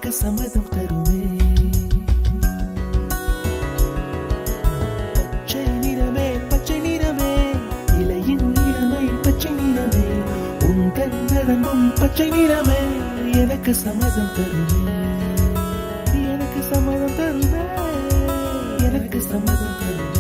எனக்கு சம்மதம் தருமே. பச்சை நிறமே பச்சை நிறமே, இலையின் நிறமை பச்சை நிறமே, உந்தன் நரம்பும் பச்சை நிறமே, எனக்கு சம்மதம் தருமே. எனக்கு சம்மதம் தருமே, எனக்கு சம்மதம் தருமே.